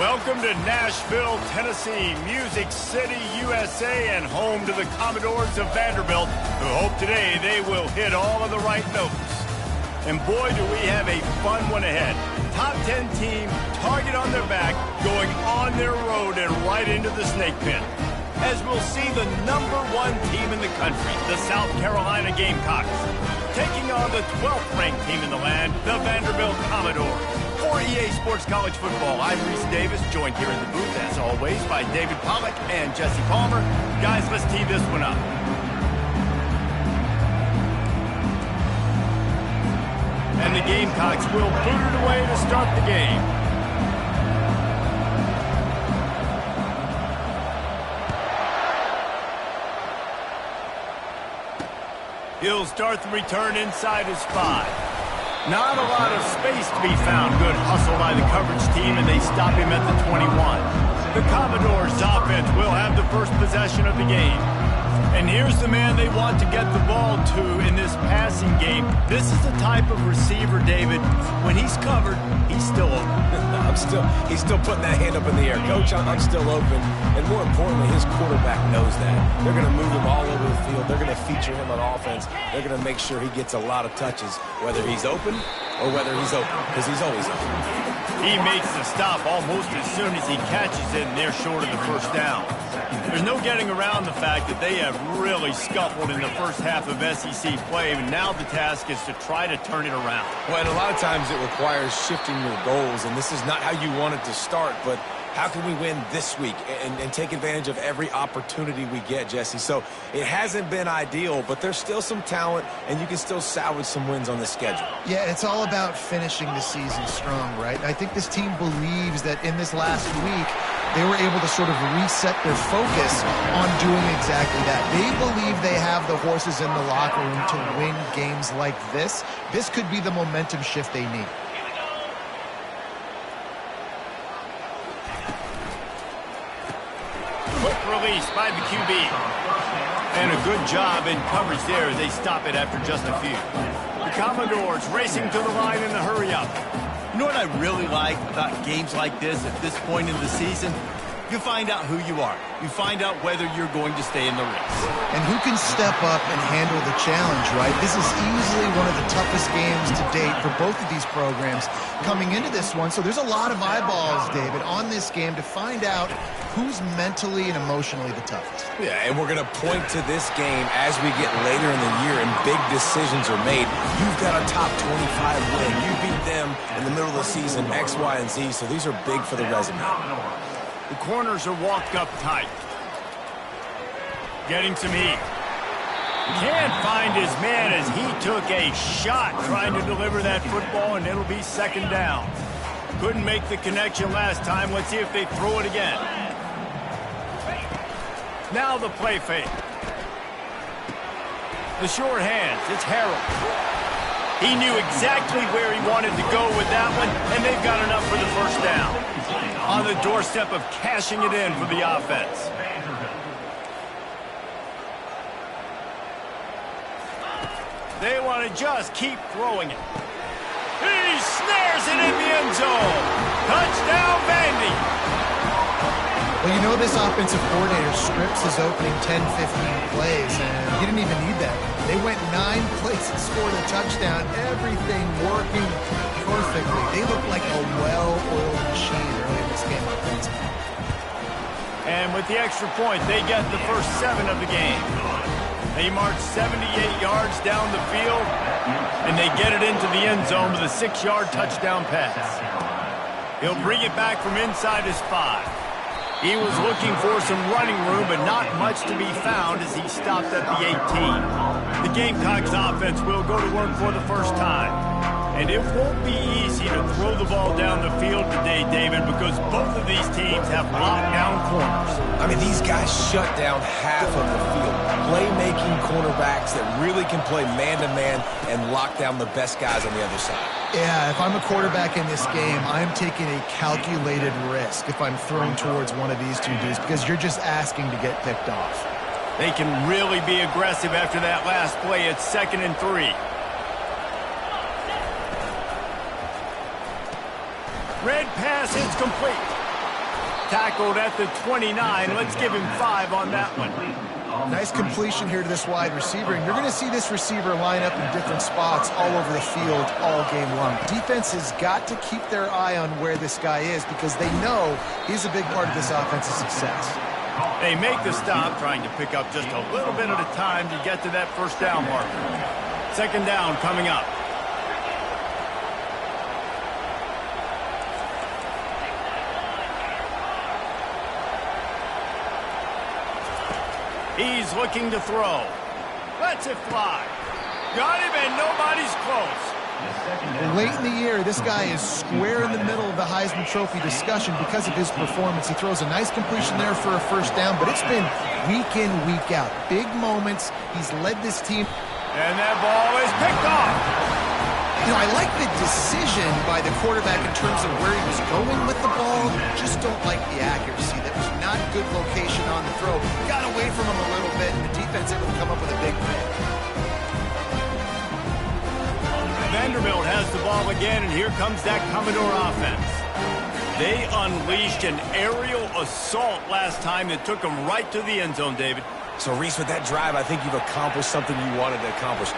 Welcome to Nashville, Tennessee, Music City, USA, and home to the Commodores of Vanderbilt, who hope today they will hit all of the right notes. And boy, do we have a fun one ahead. Top 10 team, target on their back, going on their road and right into the snake pit. As we'll see the #1 team in the country, the South Carolina Gamecocks, taking on the 12th ranked team in the land, the Vanderbilt Commodores. For EA Sports College Football, I'm Reese Davis, joined here in the booth, as always, by David Pollack and Jesse Palmer. Guys, let's tee this one up. And the Gamecocks will boot it away to start the game. He'll start the return inside his 5. Not a lot of space to be found. Good hustle by the coverage team, and they stop him at the 21. The Commodores' offense will have the first possession of the game. And here's the man they want to get the ball to in this passing game. This is the type of receiver, David, when he's covered, he's still open. He's still putting that hand up in the air. Coach, I'm still open. And more importantly, his quarterback knows that. They're going to move him all over the field. They're going to feature him on offense. They're going to make sure he gets a lot of touches, whether he's open or whether he's open, because he's always open. He makes the stop almost as soon as he catches it, and they're short of the first down. There's no getting around the fact that they have really scuffled in the first half of SEC play, and now the task is to try to turn it around. Well, and a lot of times it requires shifting your goals, and this is not how you want it to start, but how can we win this week and take advantage of every opportunity we get, Jesse? So it hasn't been ideal, but there's still some talent, and you can still salvage some wins on this schedule. Yeah, it's all about finishing the season strong, right? I think this team believes that in this last week, they were able to sort of reset their focus on doing exactly that. They believe they have the horses in the locker room to win games like this. This could be the momentum shift they need. Quick release by the QB. And a good job in coverage there. They stop it after just a few. The Commodores racing to the line in a hurry-up. You know what I really like about games like this at this point in the season? You find out who you are. You find out whether you're going to stay in the race. And who can step up and handle the challenge, right? This is easily one of the toughest games to date for both of these programs coming into this one. So there's a lot of eyeballs, David, on this game to find out who's mentally and emotionally the toughest. Yeah, and we're going to point to this game as we get later in the year and big decisions are made. You've got a top 25 win. You beat them in the middle of the season, X, Y, and Z, so these are big for the resume. The corners are walked up tight. Getting some heat. Can't find his man as he took a shot trying to deliver that football, and it'll be second down. Couldn't make the connection last time. Let's see if they throw it again. Now the play fake. The short hands. It's Harold. He knew exactly where he wanted to go with that one, and they've got enough for the first down. On the doorstep of cashing it in for the offense. They want to just keep throwing it. He snares it in the end zone. Touchdown, Vandy. Well, you know this offensive coordinator scripts his opening 10, 15 plays, and he didn't even need that. They went 9 plays and scored a touchdown. Everything working perfectly. They look like a well-oiled machine early in this game offensively. And with the extra point, they get the first 7 of the game. They march 78 yards down the field, and they get it into the end zone with a 6-yard touchdown pass. He'll bring it back from inside his 5. He was looking for some running room, but not much to be found as he stopped at the 18. The Gamecocks offense will go to work for the first time. And it won't be easy to throw the ball down the field today, David, because both of these teams have lockdown corners. I mean, these guys shut down half of the field. Playmaking cornerbacks that really can play man-to-man and lock down the best guys on the other side. Yeah, if I'm a quarterback in this game, I'm taking a calculated risk if I'm thrown towards one of these two dudes because you're just asking to get picked off. They can really be aggressive after that last play. It's 2nd and 3. Red pass is complete. tackled at the 29. Let's give him 5 on that one. Nice completion here to this wide receiver, and you're going to see this receiver line up in different spots all over the field all game long. Defense has got to keep their eye on where this guy is because they know he's a big part of this offensive success. They make the stop, trying to pick up just a little bit at a time to get to that first down marker. Second down coming up. He's looking to throw. Lets it fly. Got him, and nobody's close. Late in the year, this guy is square in the middle of the Heisman Trophy discussion because of his performance. He throws a nice completion there for a first down, but it's been week in, week out. Big moments. He's led this team. And that ball is picked off. You know, I like the decision by the quarterback in terms of where he was going with the ball. Just don't like the accuracy. That was not good location on the throw. Got away from him a little bit, and the defense able to come up with a big pick. Vanderbilt has the ball again, and here comes that Commodore offense. They unleashed an aerial assault last time that took them right to the end zone, David. So, Reese, with that drive, I think you've accomplished something you wanted to accomplish.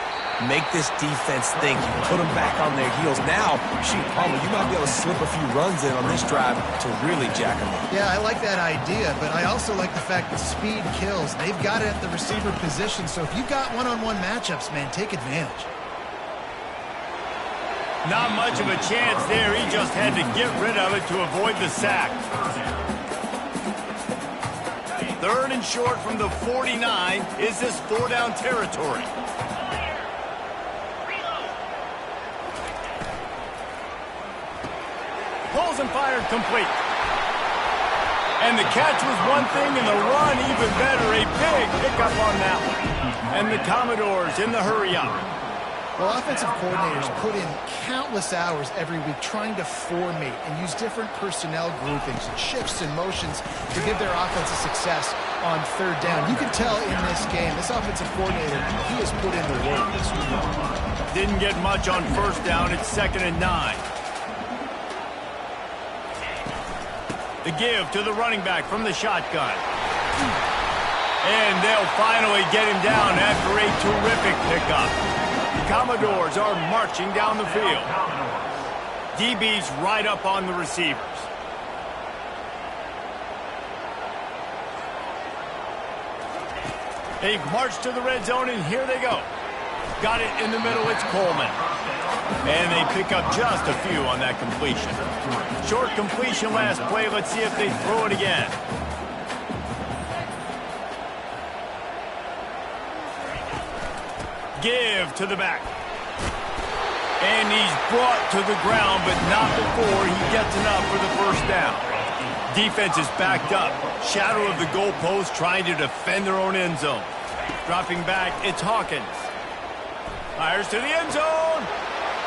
Make this defense think. You put them back on their heels. Now, shoot, Palmer, you might be able to slip a few runs in on this drive to really jack them up. Yeah, I like that idea, but I also like the fact that speed kills. They've got it at the receiver position, so if you've got one-on-one matchups, man, take advantage. Not much of a chance there. He just had to get rid of it to avoid the sack. Third and short from the 49. Is this 4-down territory? Pulls and fired complete. And the catch was one thing, and the run even better. A big pickup on that one. And the Commodores in the hurry-up. Well, offensive coordinators put in countless hours every week trying to formate and use different personnel groupings and shifts and motions to give their offensive success on third down. You can tell in this game, this offensive coordinator, he has put in the work this week. Didn't get much on first down. It's 2nd and 9. The give to the running back from the shotgun. And they'll finally get him down after a terrific pickup. The Commodores are marching down the field. DB's right up on the receivers. They've marched to the red zone, and here they go. Got it in the middle. It's Coleman. And they pick up just a few on that completion. Short completion last play. Let's see if they throw it again. Give to the back. And he's brought to the ground, but not before he gets enough for the first down. Defense is backed up. Shadow of the goalpost trying to defend their own end zone. Dropping back, it's Hawkins. Fires to the end zone.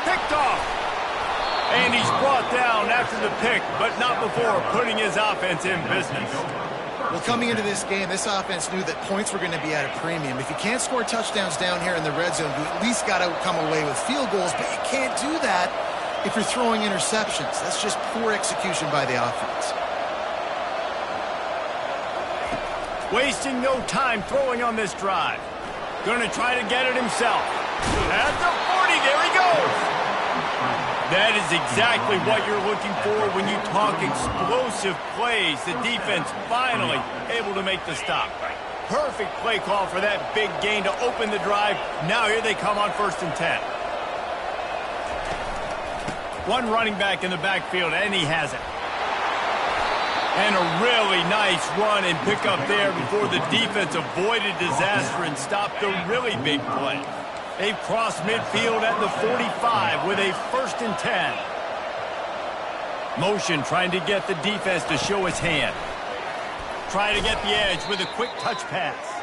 Picked off. And he's brought down after the pick, but not before putting his offense in business. Well, coming into this game, this offense knew that points were going to be at a premium. If you can't score touchdowns down here in the red zone, you at least got to come away with field goals, but you can't do that if you're throwing interceptions. That's just poor execution by the offense. Wasting no time throwing on this drive. Going to try to get it himself. At the 40, there he goes. That is exactly what you're looking for when you talk explosive plays. The defense finally able to make the stop. Perfect play call for that big gain to open the drive. Now here they come on 1st and 10. One running back in the backfield, and he has it. And a really nice run and pick up there before the defense avoided disaster and stopped the really big play. They've crossed midfield at the 45 with a 1st and 10. Motion trying to get the defense to show his hand. Try to get the edge with a quick touch pass.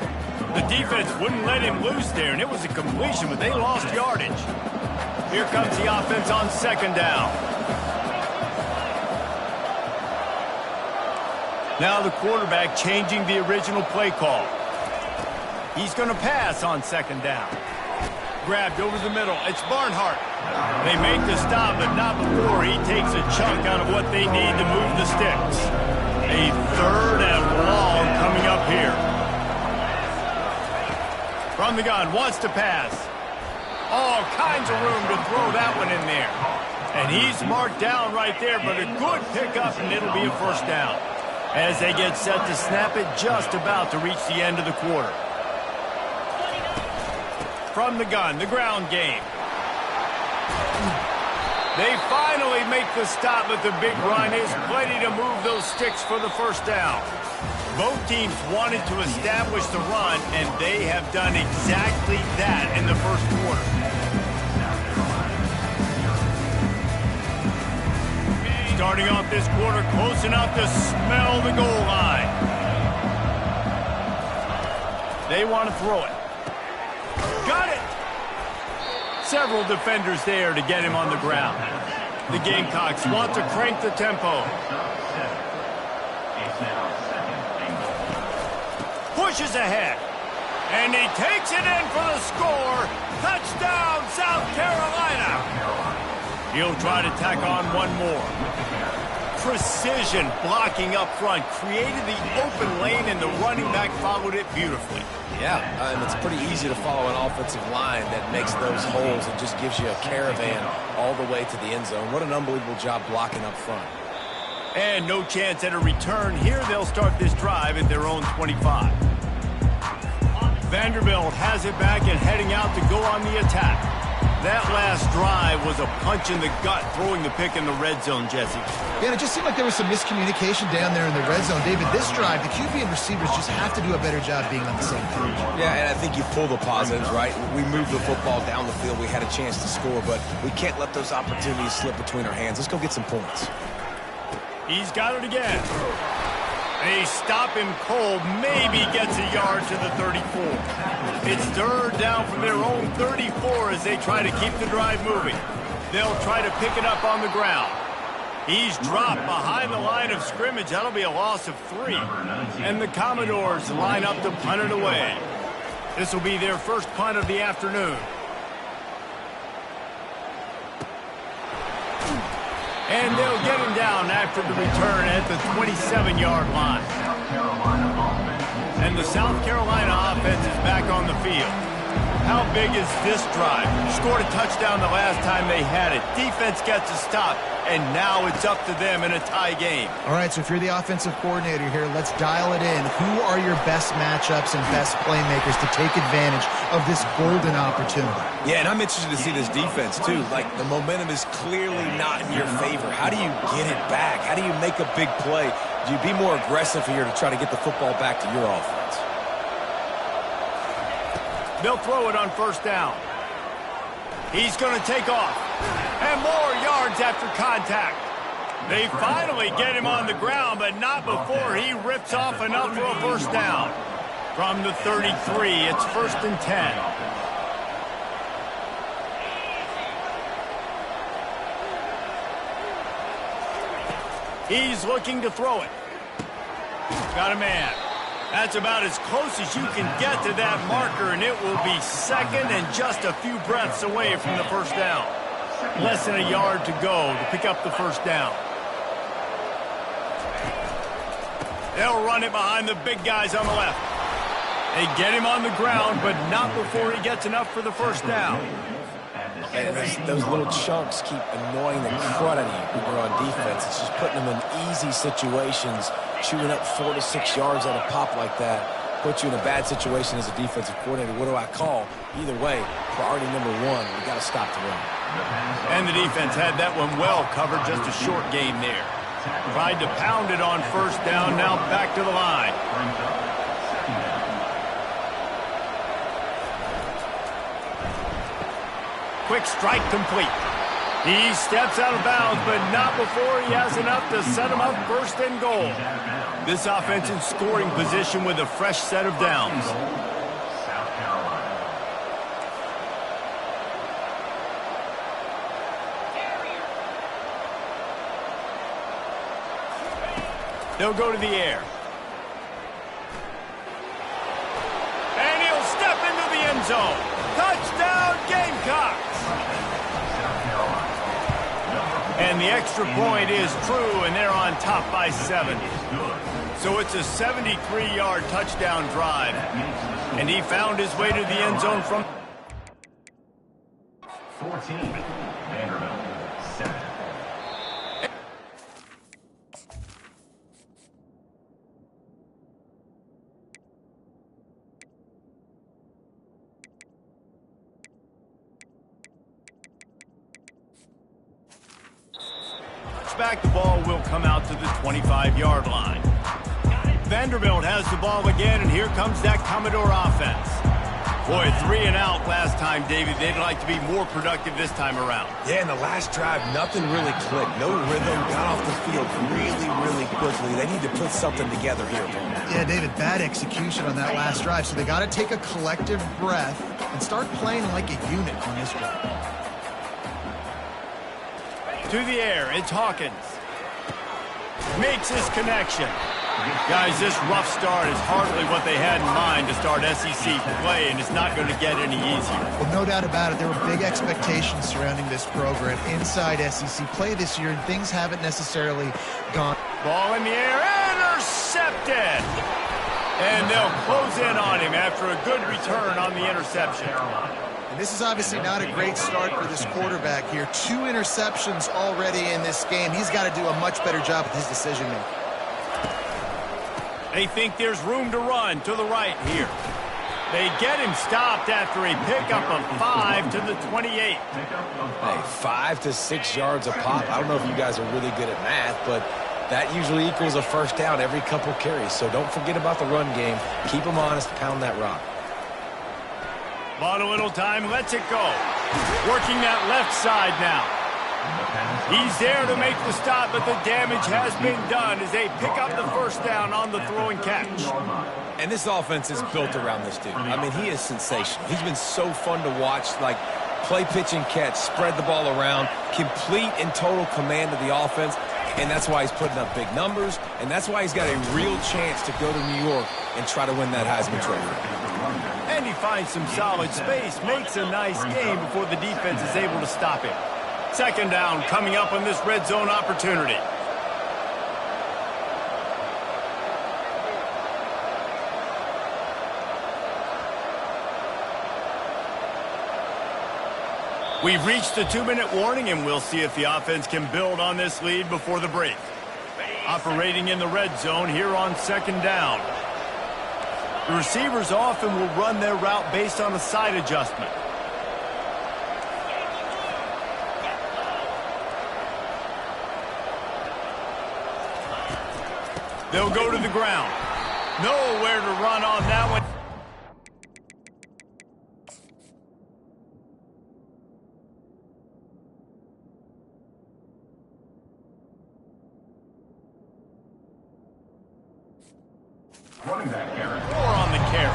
The defense wouldn't let him loose there, and it was a completion, but they lost yardage. Here comes the offense on 2nd down. Now the quarterback changing the original play call. He's going to pass on 2nd down. Grabbed over the middle. It's Barnhart. They make the stop, but not before he takes a chunk out of what they need to move the sticks. A 3rd and long coming up here. From the gun, wants to pass. All kinds of room to throw that one in there. And he's marked down right there, but a good pickup, and it'll be a 1st down. As they get set to snap it, just about to reach the end of the quarter. From the gun, the ground game. They finally make the stop, but the big run is plenty to move those sticks for the 1st down. Both teams wanted to establish the run, and they have done exactly that in the 1st quarter. Starting off this quarter close enough to smell the goal line. They want to throw it. Got it! Several defenders there to get him on the ground. The Gamecocks want to crank the tempo. Pushes ahead. And he takes it in for the score. Touchdown, South Carolina. He'll try to tack on one more. Precision blocking up front created the open lane, and the running back followed it beautifully. Yeah, and it's pretty easy to follow an offensive line that makes those holes and just gives you a caravan all the way to the end zone. What an unbelievable job blocking up front. And no chance at a return here. They'll start this drive at their own 25. Vanderbilt has it back and heading out to go on the attack. That last drive was a punch in the gut, throwing the pick in the red zone, Jesse. Yeah, and it just seemed like there was some miscommunication down there in the red zone. David, this drive, the QB and receivers just have to do a better job being on the same page. Yeah, and I think you pull the positives, right? We moved the football down the field. We had a chance to score, but we can't let those opportunities slip between our hands. Let's go get some points. He's got it again. They stop him cold, maybe gets a yard to the 34. It's 3rd down from their own 34 as they try to keep the drive moving. They'll try to pick it up on the ground. He's dropped behind the line of scrimmage. That'll be a loss of 3. And the Commodores line up to punt it away. This will be their first punt of the afternoon. And they'll get him down after the return at the 27-yard line. And the South Carolina offense is back on the field. How big is this drive? Scored a touchdown the last time they had it. Defense gets a stop, and now it's up to them in a tie game. All right, so if you're the offensive coordinator here, let's dial it in. Who are your best matchups and best playmakers to take advantage of this golden opportunity? Yeah, and I'm interested to see this defense, too. Like, the momentum is clearly not in your favor. How do you get it back? How do you make a big play? Do you be more aggressive here to try to get the football back to your offense? They'll throw it on 1st down. He's going to take off. And more yards after contact. They finally get him on the ground, but not before he rips off enough for a 1st down. From the 33, it's 1st and 10. He's looking to throw it. Got a man. That's about as close as you can get to that marker, and it will be 2nd and just a few breaths away from the 1st down. Less than a yard to go to pick up the 1st down. They'll run it behind the big guys on the left. They get him on the ground, but not before he gets enough for the 1st down. And those little chunks keep annoying the crud out of you when you're on defense. It's just putting them in easy situations, chewing up 4 to 6 yards at a pop like that. Puts you in a bad situation as a defensive coordinator. What do I call? Either way, priority number 1, we got to stop the run. And the defense had that one well covered, just a short game there. Tried to pound it on 1st down, now back to the line. Quick strike complete. He steps out of bounds, but not before he has enough to set him up 1st and goal. This offense in scoring position with a fresh set of downs. They'll go to the air. And he'll step into the end zone. Touchdown, Gamecocks! And the extra point is true, and they're on top by 7. So it's a 73-yard touchdown drive. And he found his way to the end zone from 14, Vanderbilt, 7. Back, the ball will come out to the 25-yard line. Vanderbilt has the ball again, and here comes that Commodore offense. Boy, 3 and out last time, David. They'd like to be more productive this time around. Yeah, in the last drive, nothing really clicked. No rhythm, got off the field really quickly. They need to put something together here. Yeah, David, bad execution on that last drive, so they got to take a collective breath and start playing like a unit on this drive. To the air, it's Hawkins. Makes his connection. Guys, this rough start is hardly what they had in mind to start SEC play, and it's not going to get any easier. Well, no doubt about it. There were big expectations surrounding this program inside SEC play this year, and things haven't necessarily gone. Ball in the air, intercepted! And they'll close in on him after a good return on the interception. And this is obviously not a great start for this quarterback here. 2 interceptions already in this game. He's got to do a much better job with his decision-making. They think there's room to run to the right here. They get him stopped after a pickup of 5 to the 28. Hey, 5 to 6 yards a pop. I don't know if you guys are really good at math, but that usually equals a first down every couple carries. So don't forget about the run game. Keep them honest, pound that rock. Bought a little time, lets it go. Working that left side now. He's there to make the stop, but the damage has been done as they pick up the first down on the throw and catch. And this offense is built around this dude. I mean, he is sensational. He's been so fun to watch, like play, pitch, and catch, spread the ball around, complete and total command of the offense, and that's why he's putting up big numbers, and that's why he's got a real chance to go to New York and try to win that Heisman Trophy. And he finds some solid space, makes a nice game before the defense is able to stop him. Second down coming up on this red zone opportunity. We've reached the 2-minute warning, and we'll see if the offense can build on this lead before the break. Operating in the red zone here on second down. The receivers often will run their route based on a side adjustment. They'll go to the ground. Nowhere to run on that one. Running back carry. Or on the carry.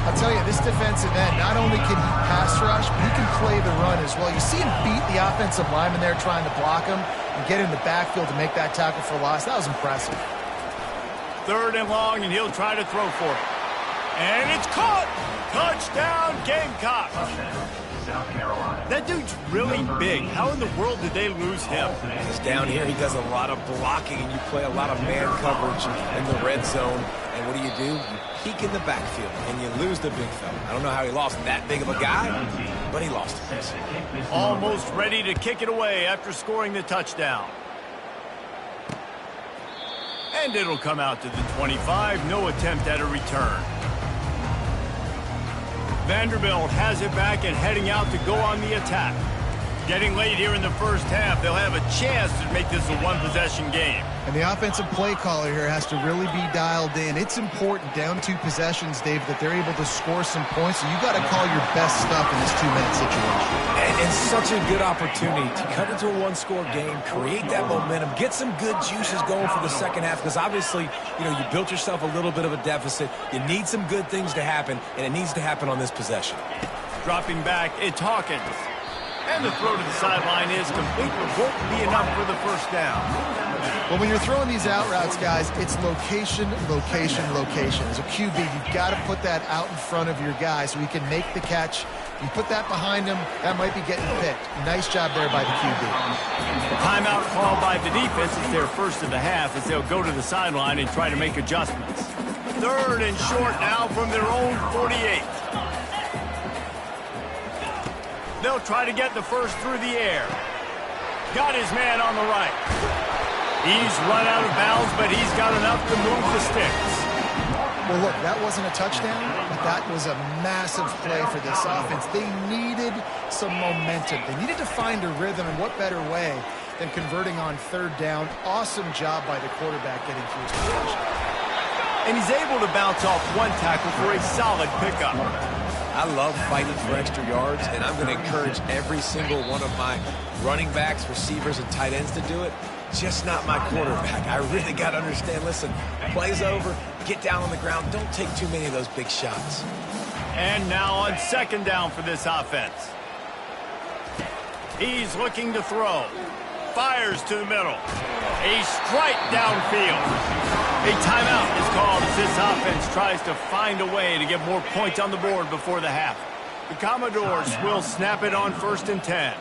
I'll tell you, this defensive end, not only can he pass rush, but he can play the run as well. You see him beat the offensive lineman there trying to block him and get in the backfield to make that tackle for loss. That was impressive. Third and long, and he'll try to throw for it. And it's caught! Touchdown, Gamecock! South Carolina. That dude's really big. How in the world did they lose him? He's down here. He does a lot of blocking, and you play a lot of man coverage in the red zone. And what do? You peek in the backfield, and you lose the big fella. I don't know how he lost that big of a guy, but he lost it. Almost ready to kick it away after scoring the touchdown. And it'll come out to the 25. No attempt at a return. Vanderbilt has it back and heading out to go on the attack. Getting late here in the first half, they'll have a chance to make this a one-possession game. And the offensive play caller here has to really be dialed in. It's important, down 2 possessions, Dave, that they're able to score some points. So you got to call your best stuff in this 2-minute situation. And such a good opportunity to cut into a 1-score game, create that momentum, get some good juices going for the second half, because obviously, you built yourself a little bit of a deficit. You need some good things to happen, and it needs to happen on this possession. Dropping back, it's Hawkins. And the throw to the sideline is complete, but won't be enough for the first down. Well, when you're throwing these out routes, guys, it's location, location, location. As a QB, you've got to put that out in front of your guy so he can make the catch You put that behind him, that might be getting picked. Nice job there by the QB. Timeout called by the defense is their first of the half as they'll go to the sideline and try to make adjustments. 3rd and short now from their own 48. They'll try to get the first through the air. Got his man on the right. He's run out of bounds, but he's got enough to move the sticks. Well, look, that wasn't a touchdown, but that was a massive play for this offense. They needed some momentum. They needed to find a rhythm, and what better way than converting on 3rd down. Awesome job by the quarterback getting through his progression. And he's able to bounce off one tackle for a solid pickup. I love fighting for extra yards, and I'm going to encourage every single one of my running backs, receivers, and tight ends to do it. Just not my quarterback. I really got to understand, listen, play's over, get down on the ground, don't take too many of those big shots. And now on 2nd down for this offense. He's looking to throw. Fires to the middle. A strike downfield. A timeout is called as this offense tries to find a way to get more points on the board before the half. The Commodores will snap it on 1st and 10.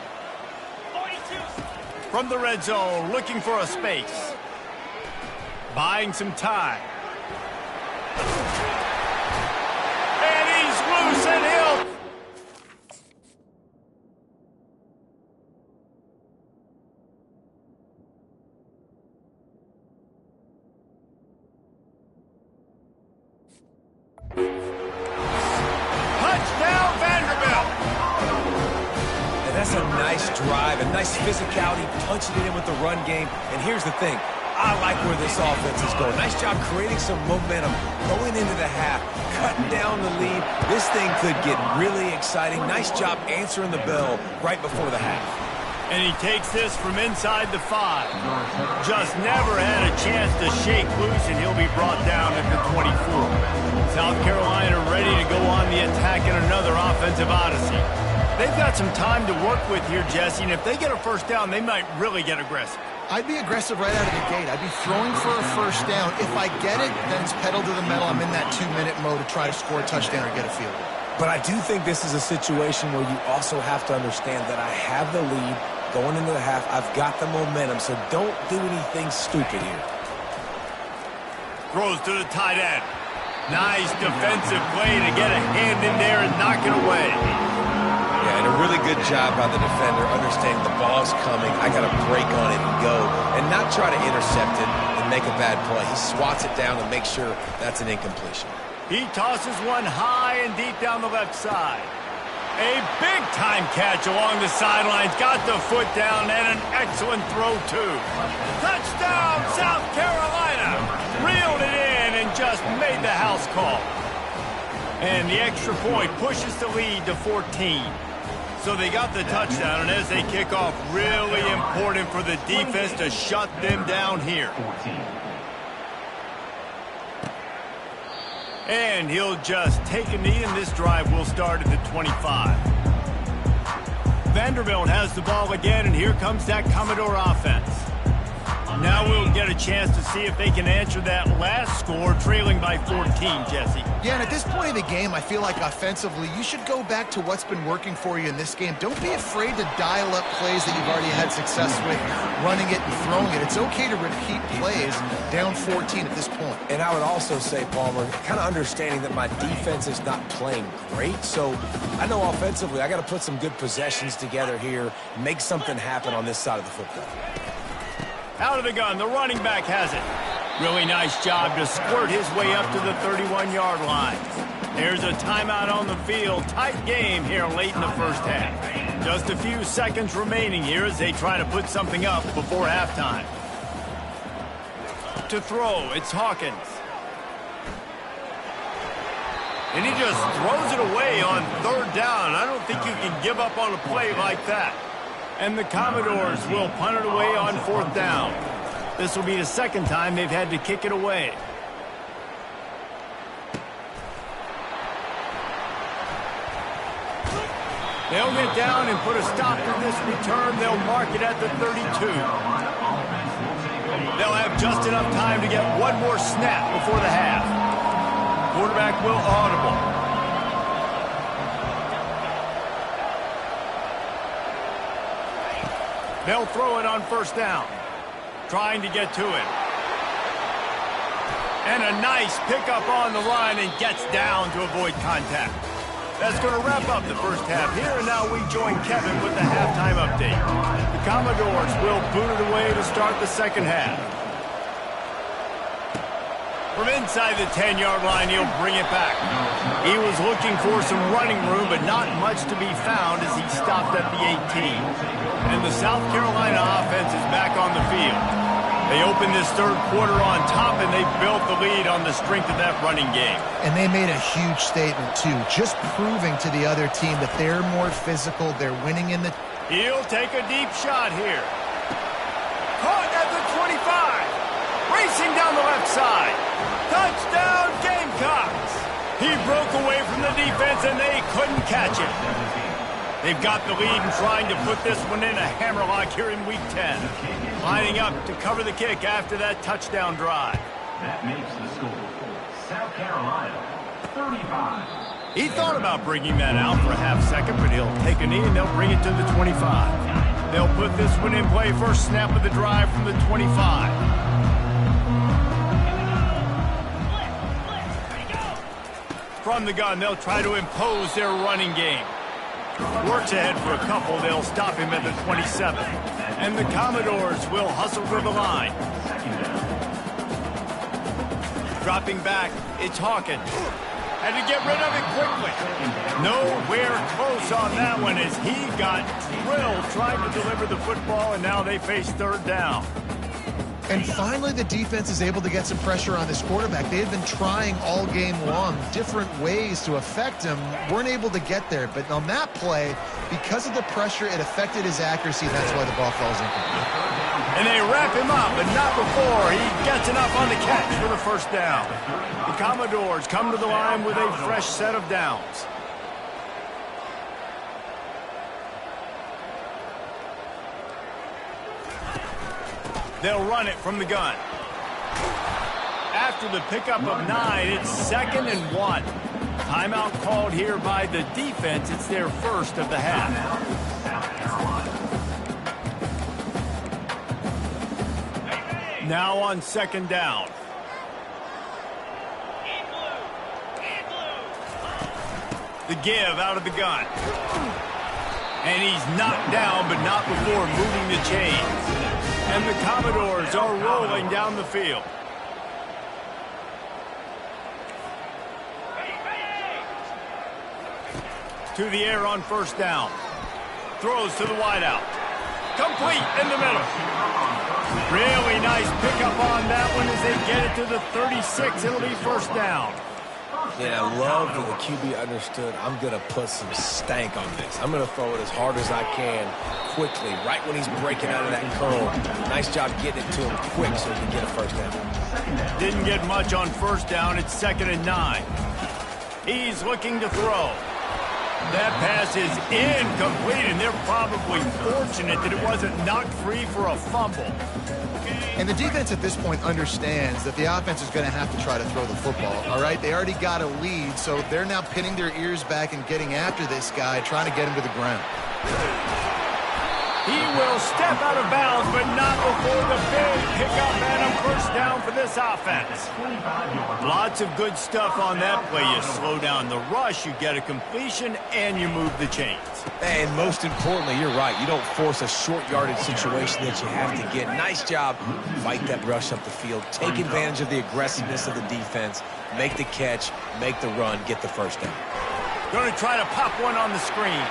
From the red zone, looking for a space. Buying some time. And he's loose and he'll... Touchdown, Vanderbilt! And that's a nice drive, a nice physicality, punching it in with the run game. And here's the thing. I like where this offense is going. Nice job creating some momentum, going into the half, cutting down the lead. This thing could get really exciting. Nice job answering the bell right before the half. And he takes this from inside the 5. Just never had a chance to shake loose, and he'll be brought down at the 24. South Carolina ready to go on the attack in another offensive odyssey. They've got some time to work with here, Jesse, and if they get a first down, they might really get aggressive. I'd be aggressive right out of the gate. I'd be throwing for a first down. If I get it, then it's pedal to the metal. I'm in that 2-minute mode to try to score a touchdown or get a field goal. But I do think this is a situation where you also have to understand that I have the lead going into the half. I've got the momentum, so don't do anything stupid here. Throws to the tight end. Nice defensive play to get a hand in there and knock it away. Yeah, and a really good job by the defender understanding the ball's coming. I got to break on it and go and not try to intercept it and make a bad play. He swats it down and makes sure that's an incompletion. He tosses one high and deep down the left side. A big-time catch along the sidelines. Got the foot down and an excellent throw, too. Touchdown, South Carolina! Reeled it in and just made the house call. And the extra point pushes the lead to 14. So they got the touchdown, and as they kick off, really important for the defense to shut them down here. And he'll just take a knee, and this drive will start at the 25. Vanderbilt has the ball again, and here comes that Commodore offense. Now we'll get a chance to see if they can answer that last score, trailing by 14, Jesse. Yeah, and at this point of the game, I feel like offensively, you should go back to what's been working for you in this game. Don't be afraid to dial up plays that you've already had success with, running it and throwing it. It's okay to repeat plays down 14 at this point. And I would also say, Palmer, kind of understanding that my defense is not playing great, so I know offensively I got to put some good possessions together here, make something happen on this side of the football. Out of the gun, the running back has it. Really nice job to squirt his way up to the 31-yard line. There's a timeout on the field. Tight game here late in the first half. Just a few seconds remaining here as they try to put something up before halftime. To throw, it's Hawkins. And he just throws it away on 3rd down. I don't think you can give up on a play like that. And the Commodores will punt it away on 4th down. This will be the second time they've had to kick it away. They'll get down and put a stop to this return. They'll mark it at the 32. They'll have just enough time to get one more snap before the half. Quarterback will audible. They'll throw it on first down. Trying to get to it. And a nice pickup on the run and gets down to avoid contact. That's going to wrap up the first half here, and now we join Kevin with the halftime update. The Commodores will boot it away to start the second half. From inside the 10-yard line, he'll bring it back. He was looking for some running room, but not much to be found as he stopped at the 18. And the South Carolina offense is back on the field. They opened this third quarter on top, and they built the lead on the strength of that running game. And they made a huge statement, too, just proving to the other team that they're more physical, they're winning in the... He'll take a deep shot here. Caught at the 25. Racing down the left side. Touchdown, Gamecocks. He broke away from the defense, and they couldn't catch it. They've got the lead and trying to put this one in a hammerlock here in Week 10. Lining up to cover the kick after that touchdown drive. That makes the score. South Carolina, 35. He thought about bringing that out for a half second, but he'll take a knee and they'll bring it to the 25. They'll put this one in play. First snap of the drive from the 25. From the gun, they'll try to impose their running game. Works ahead for a couple. They'll stop him at the 27. And the Commodores will hustle to the line. Dropping back, it's Hawkins. Had to get rid of it quickly. Nowhere close on that one as he got drilled trying to deliver the football, and now they face third down. And finally, the defense is able to get some pressure on this quarterback. They had been trying all game long different ways to affect him. Weren't able to get there. But on that play, because of the pressure, it affected his accuracy. That's why the ball falls incomplete. And they wrap him up, but not before he gets enough on the catch for the first down. The Commodores come to the line with a fresh set of downs. They'll run it from the gun. After the pickup of 9, it's 2nd and 1. Timeout called here by the defense. It's their first of the half. Now on 2nd down. The give out of the gun. And he's knocked down, but not before moving the chains. And the Commodores are rolling down the field. To the air on first down. Throws to the wideout. Complete in the middle. Really nice pickup on that one as they get it to the 36. It'll be first down. Yeah, I love that the QB understood I'm going to put some stank on this. I'm going to throw it as hard as I can quickly, right when he's breaking out of that curl. Nice job getting it to him quick so he can get a first down. Didn't get much on first down. It's 2nd and 9. He's looking to throw. That pass is incomplete, and they're probably fortunate that it wasn't knocked free for a fumble. And the defense at this point understands that the offense is going to have to try to throw the football, all right? They already got a lead, so they're now pinning their ears back and getting after this guy, trying to get him to the ground. He will step out of bounds, but not before the big pickup and a first down for this offense. Lots of good stuff on that play. You slow down the rush, you get a completion, and you move the chains. And most importantly, you're right. You don't force a short yardage situation that you have to get. Nice job. Fight that rush up the field. Take advantage of the aggressiveness of the defense. Make the catch, make the run, get the first down. Going to try to pop one on the screen.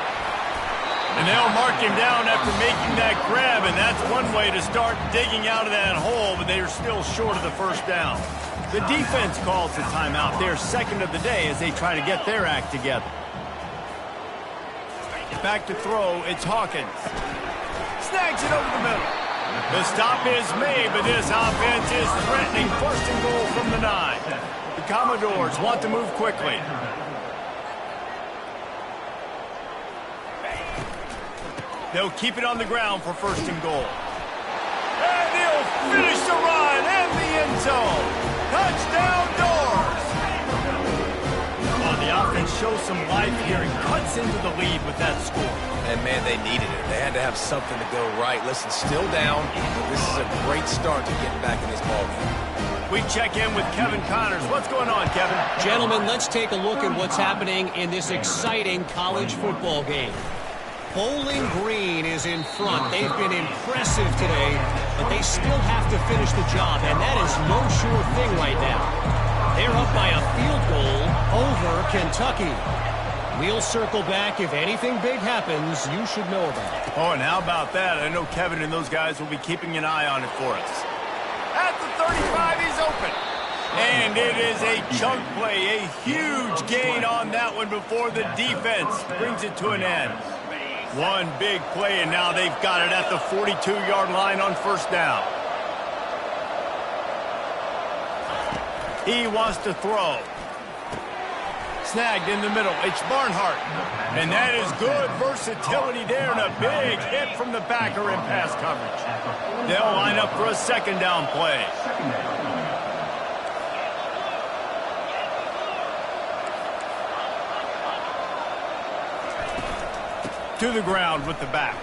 And they'll mark him down after making that grab, and that's one way to start digging out of that hole, but they are still short of the first down. The defense calls the timeout. Their second of the day as they try to get their act together. Back to throw, it's Hawkins. Snags it over the middle. The stop is made, but this offense is threatening. First and goal from the 9. The Commodores want to move quickly. They'll keep it on the ground for first and goal. And he'll finish the run and the end zone. Touchdown, Doors! Well, the offense show some life here and cuts into the lead with that score. And, man, they needed it. They had to have something to go right. Listen, still down, but this is a great start to getting back in this ballgame. We check in with Kevin Connors. What's going on, Kevin? Gentlemen, let's take a look at what's happening in this exciting college football game. Bowling Green is in front. They've been impressive today, but they still have to finish the job, and that is no sure thing right now. They're up by a field goal over Kentucky. We'll circle back. If anything big happens, you should know about it. Oh, and how about that? I know Kevin and those guys will be keeping an eye on it for us. At the 35, he's open. And it is a chunk play, a huge gain on that one before the defense brings it to an end. One big play, and now they've got it at the 42-yard line on first down. He wants to throw. Snagged in the middle. It's Barnhart. And that is good versatility there and a big hit from the backer in pass coverage. They'll line up for a second down play. To the ground with the back.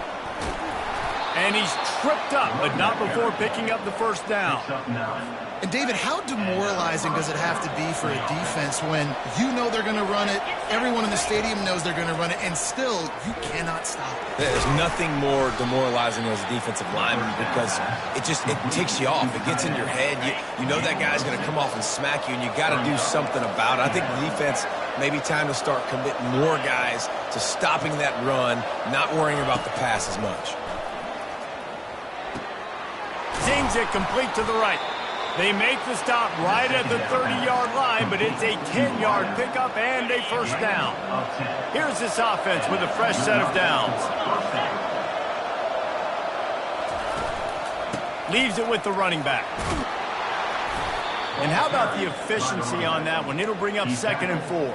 And he's tripped up, but not before picking up the first down. And, David, how demoralizing does it have to be for a defense when you know they're going to run it, everyone in the stadium knows they're going to run it, and still you cannot stop it? There's nothing more demoralizing as a defensive lineman because it takes you off. It gets in your head. You know that guy's going to come off and smack you, and you got to do something about it. I think the defense maybe time to start committing more guys to stopping that run, not worrying about the pass as much. Zings it complete to the right. They make the stop right at the 30-yard line, but it's a 10-yard pickup and a first down. Here's this offense with a fresh set of downs. Leaves it with the running back. And how about the efficiency on that one? It'll bring up 2nd and 4.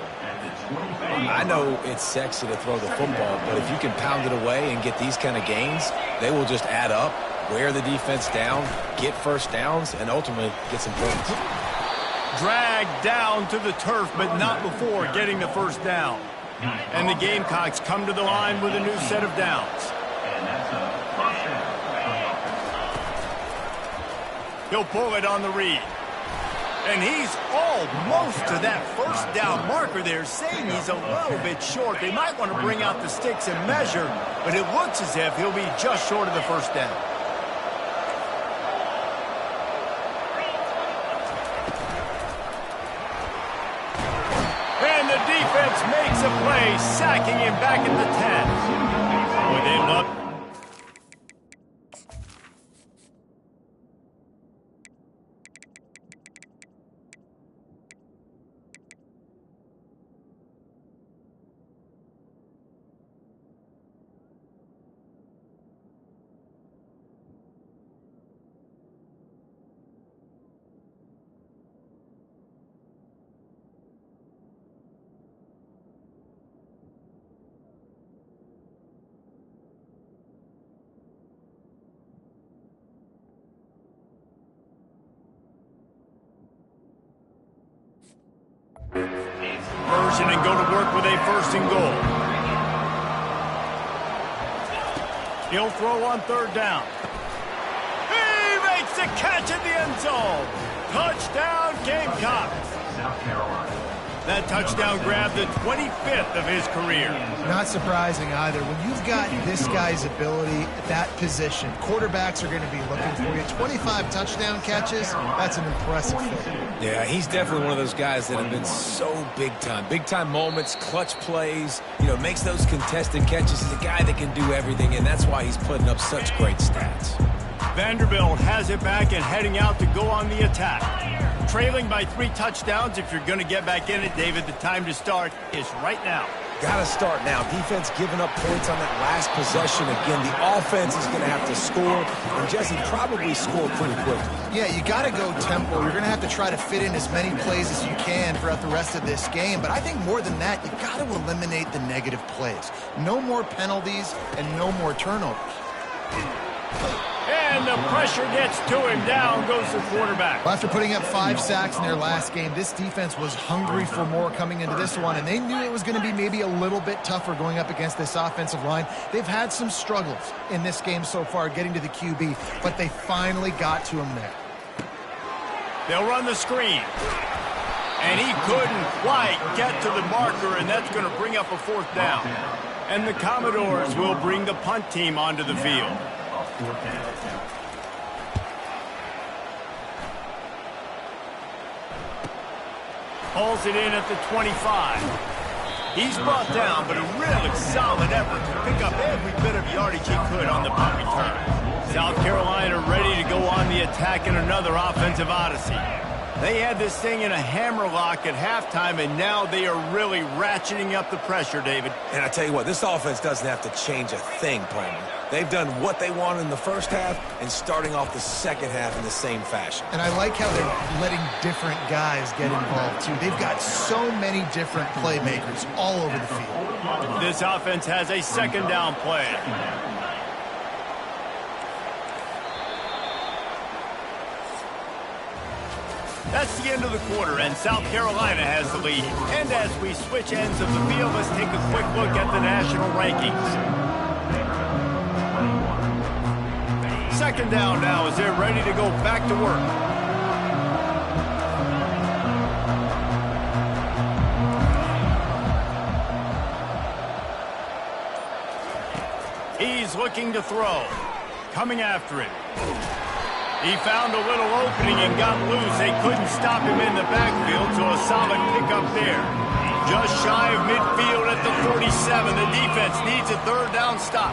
I know it's sexy to throw the football, but if you can pound it away and get these kind of gains, they will just add up, wear the defense down, get first downs, and ultimately get some points. Dragged down to the turf, but not before getting the first down. And the Gamecocks come to the line with a new set of downs. He'll pull it on the read. And he's almost to that first down marker there, saying he's a little bit short. They might want to bring out the sticks and measure, but it looks as if he'll be just short of the first down. And the defense makes a play, sacking him back at the 10. Boy, they love. Version and go to work with a 1st and goal. He'll throw on 3rd down. He makes the catch in the end zone. Touchdown, Gamecocks. South Carolina. That touchdown grabbed the 25th of his career. Not surprising either. When you've got this guy's ability at that position, quarterbacks are going to be looking for you. 25 touchdown catches, that's an impressive feat. Yeah, he's definitely one of those guys that have been so big time. Big time moments, clutch plays, makes those contested catches. He's a guy that can do everything, and that's why he's putting up such great stats. Vanderbilt has it back and heading out to go on the attack. Trailing by 3 touchdowns. If you're going to get back in it, David, the time to start is right now. Got to start now. Defense giving up points on that last possession. Again, the offense is going to have to score, and Jesse probably score pretty quickly. Yeah, you got to go tempo. You're going to have to try to fit in as many plays as you can throughout the rest of this game. But I think more than that, you've got to eliminate the negative plays. No more penalties and no more turnovers. And the pressure gets to him. Down goes the quarterback. Well, after putting up 5 sacks in their last game, this defense was hungry for more coming into this one, and they knew it was going to be maybe a little bit tougher going up against this offensive line. They've had some struggles in this game so far getting to the QB, but they finally got to him there. They'll run the screen. And he couldn't quite get to the marker, and that's going to bring up a 4th down. And the Commodores will bring the punt team onto the field. Hauls it in at the 25. He's brought down, but a really solid effort to pick up every bit of yardage he could on the punt return. South Carolina ready to go on the attack in another offensive odyssey. They had this thing in a hammerlock at halftime, and now they are really ratcheting up the pressure, David. And I tell you what, this offense doesn't have to change a thing, Coleman. They've done what they wanted in the first half and starting off the second half in the same fashion. And I like how they're letting different guys get involved, too. They've got so many different playmakers all over the field. This offense has a 2nd down play. That's the end of the quarter, and South Carolina has the lead. And as we switch ends of the field, let's take a quick look at the national rankings. 2nd down now as they're ready to go back to work. He's looking to throw. Coming after it. He found a little opening and got loose. They couldn't stop him in the backfield, so a solid pickup there. Just shy of midfield at the 47. The defense needs a 3rd down stop.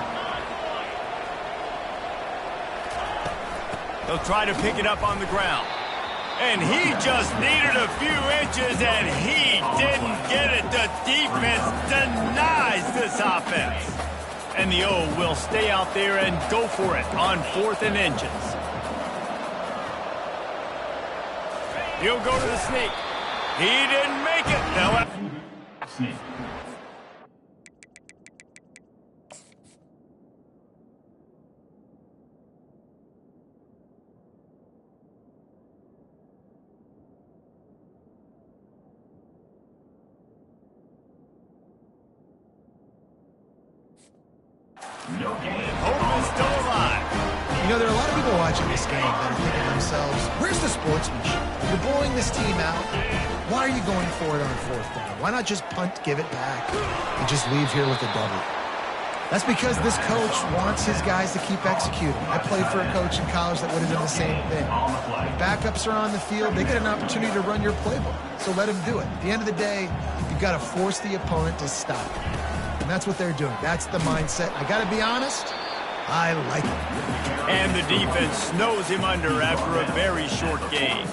They'll try to pick it up on the ground. And he just needed a few inches, and he didn't get it. The defense denies this offense. And the O will stay out there and go for it on 4th and inches. He'll go to the sneak. He didn't make it. Now, Sneak. No game. Hope is still alive. You know, there are a lot of people watching this game that are thinking to themselves, where's the sportsmanship? You're blowing this team out. Why are you going for it on 4th down? Why not just punt, give it back, and just leave here with a W? That's because this coach wants his guys to keep executing. I played for a coach in college that would have done the same thing. If backups are on the field, they get an opportunity to run your playbook, so let them do it. At the end of the day, you've got to force the opponent to stop. And that's what they're doing. That's the mindset. I got to be honest, I like it. And the defense snows him under after a very short game.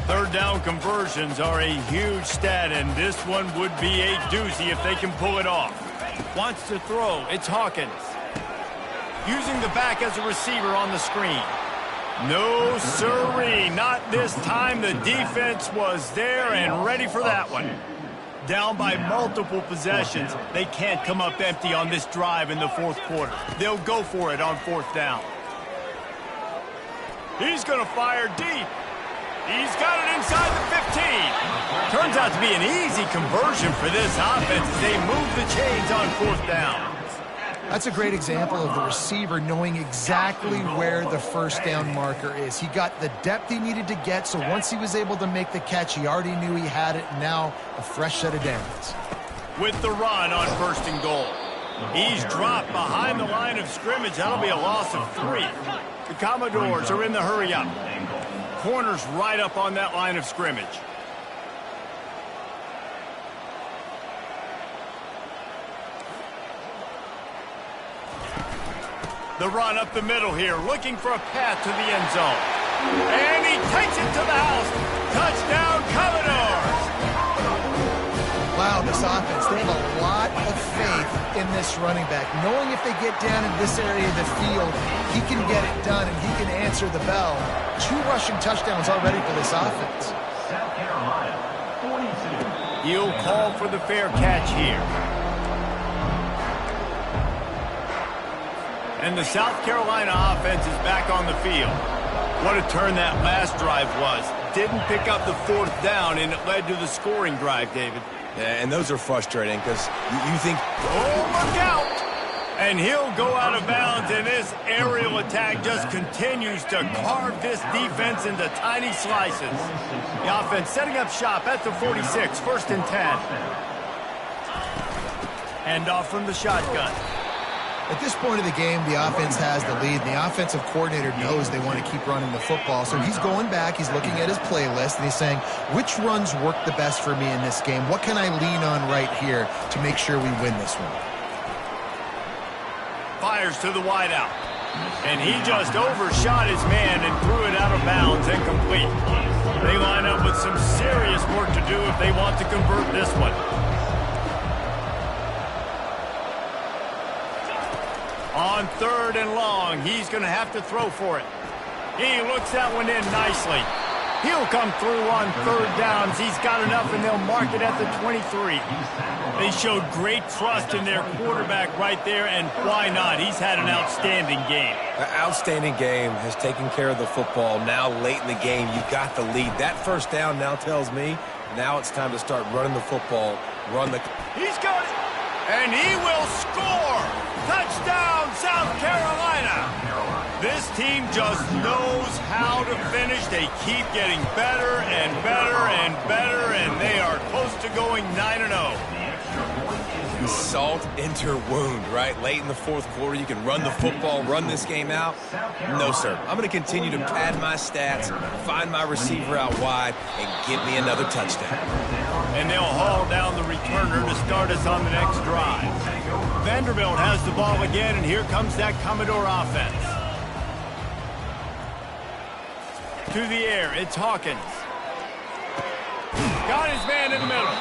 3rd down conversions are a huge stat, and this one would be a doozy if they can pull it off. Wants to throw. It's Hawkins. Using the back as a receiver on the screen. No, sirree. Not this time. The defense was there and ready for that one. Down by multiple possessions. They can't come up empty on this drive in the 4th quarter. They'll go for it on 4th down. He's going to fire deep. He's got it inside the 15. Turns out to be an easy conversion for this offense as they move the chains on 4th down. That's a great example of the receiver knowing exactly where the 1st down marker is. He got the depth he needed to get, so once he was able to make the catch, he already knew he had it. Now a fresh set of downs. With the run on 1st and goal. He's dropped behind the line of scrimmage. That'll be a loss of 3. The Commodores are in the hurry up. Corners right up on that line of scrimmage. The run up the middle here, looking for a path to the end zone. And he takes it to the house. Touchdown, Commodores! Wow, this offense, they have a lot of faith in this running back. Knowing if they get down in this area of the field, he can get it done and he can answer the bell. 2 rushing touchdowns already for this offense. South Carolina, 42. He'll call for the fair catch here. And the South Carolina offense is back on the field. What a turn that last drive was. Didn't pick up the 4th down, and it led to the scoring drive, David. Yeah, and those are frustrating because you think... Oh, look out! And he'll go out of bounds, and this aerial attack just continues to carve this defense into tiny slices. The offense setting up shop at the 46, 1st and 10. Hand off from the shotgun. At this point of the game, the offense has the lead. The offensive coordinator knows they want to keep running the football. So he's going back, he's looking at his playlist, and he's saying, which runs work the best for me in this game? What can I lean on right here to make sure we win this one? Fires to the wideout. And he just overshot his man and threw it out of bounds, incomplete. They line up with some serious work to do if they want to convert this one. On 3rd and long, he's going to have to throw for it. He looks that one in nicely. He'll come through on 3rd downs. He's got enough, and they'll mark it at the 23. They showed great trust in their quarterback right there, and why not? He's had an outstanding game. An outstanding game, has taken care of the football. Now late in the game, you got the lead. That 1st down now tells me now it's time to start running the football. He's got it, and he will score. Touchdown, South Carolina. This team just knows how to finish. They keep getting better and better and better, and they are close to going 9-0. Salt into wound, right? Late in the 4th quarter, you can run the football, run this game out. No, sir. I'm going to continue to pad my stats, find my receiver out wide, and get me another touchdown. And they'll haul down the returner to start us on the next drive. Vanderbilt has the ball again, and here comes that Commodore offense. To the air, it's Hawkins. Got his man in the middle.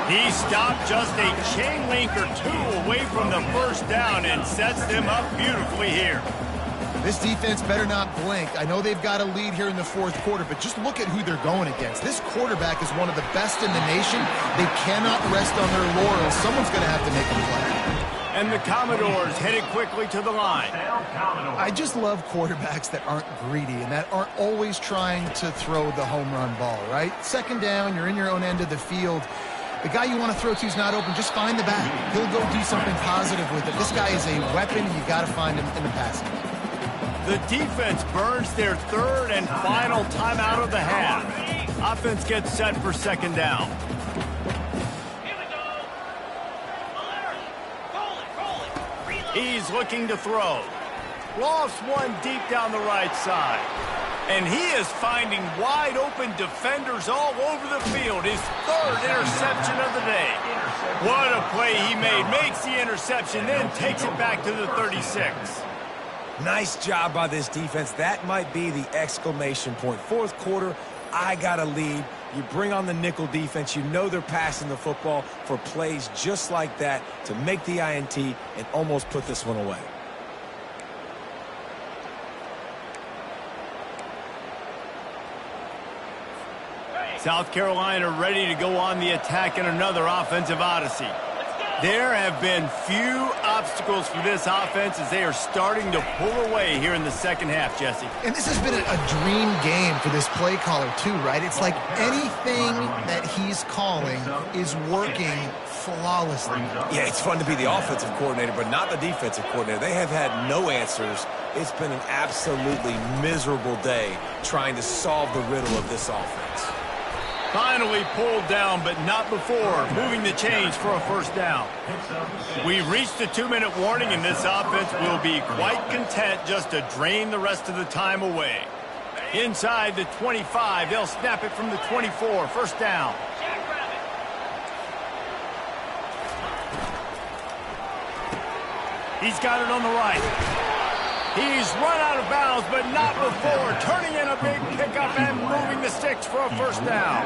He stopped just a chain link or 2 away from the 1st down and sets them up beautifully here. This defense better not blink. I know they've got a lead here in the 4th quarter, but just look at who they're going against. This quarterback is one of the best in the nation. They cannot rest on their laurels. Someone's going to have to make them play. And the Commodores headed quickly to the line. I just love quarterbacks that aren't greedy and that aren't always trying to throw the home run ball, right? 2nd down, you're in your own end of the field. The guy you want to throw to is not open. Just find the back. He'll go do something positive with it. This guy is a weapon, and you got to find him in the passing game. The defense burns their 3rd and final timeout of the half. Offense gets set for 2nd down. He's looking to throw. Lofts one deep down the right side. And he is finding wide open defenders all over the field. His 3rd interception of the day. What a play he made. Makes the interception, then takes it back to the 36. Nice job by this defense. That might be the exclamation point. 4th quarter, I got a lead. You bring on the nickel defense. You know they're passing the football for plays just like that to make the INT and almost put this one away. South Carolina ready to go on the attack in another offensive odyssey. There have been few obstacles for this offense as they are starting to pull away here in the 2nd half, Jesse. And this has been a dream game for this play caller, too, right? It's like anything that he's calling is working flawlessly. Yeah, it's fun to be the offensive coordinator, but not the defensive coordinator. They have had no answers. It's been an absolutely miserable day trying to solve the riddle of this offense. Finally pulled down, but not before moving the chains for a 1st down. We've reached the 2-minute warning, and this offense will be quite content just to drain the rest of the time away. Inside the 25, they'll snap it from the 24, 1st down. He's got it on the right. He's run out of bounds, but not before. Turning in a big pickup and moving the sticks for a 1st down.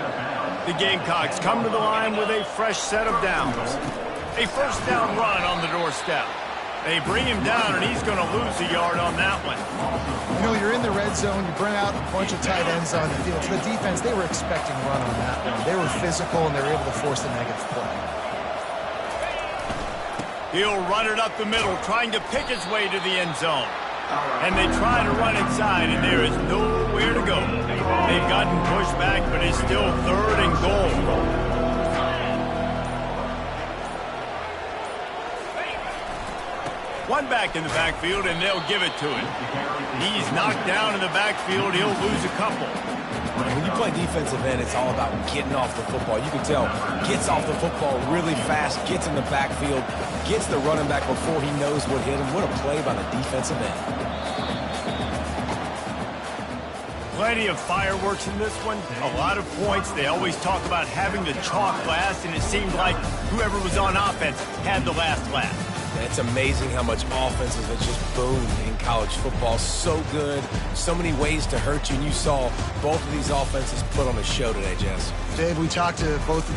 The Gamecocks come to the line with a fresh set of downs. A 1st down run on the doorstep. They bring him down, and he's going to lose a yard on that one. You know, you're in the red zone. You bring out a bunch of tight ends on the field. For the defense, they were expecting a run on that one. They were physical, and they were able to force a negative play. He'll run it up the middle, trying to pick his way to the end zone. And they try to run inside, and there is nowhere to go. They've gotten pushed back, but it's still 3rd and goal. One back in the backfield, and they'll give it to him. He's knocked down in the backfield. He'll lose a couple. When you play defensive end, it's all about getting off the football. You can tell, gets off the football really fast, gets in the backfield, gets the running back before he knows what hit him. What a play by the defensive end. Plenty of fireworks in this one. A lot of points. They always talk about having the chalk last, and it seemed like whoever was on offense had the last laugh. It's amazing how much offenses have just boomed in college football. So good, so many ways to hurt you, and you saw both of these offenses put on a show today, Jess. Dave, we talked to both of these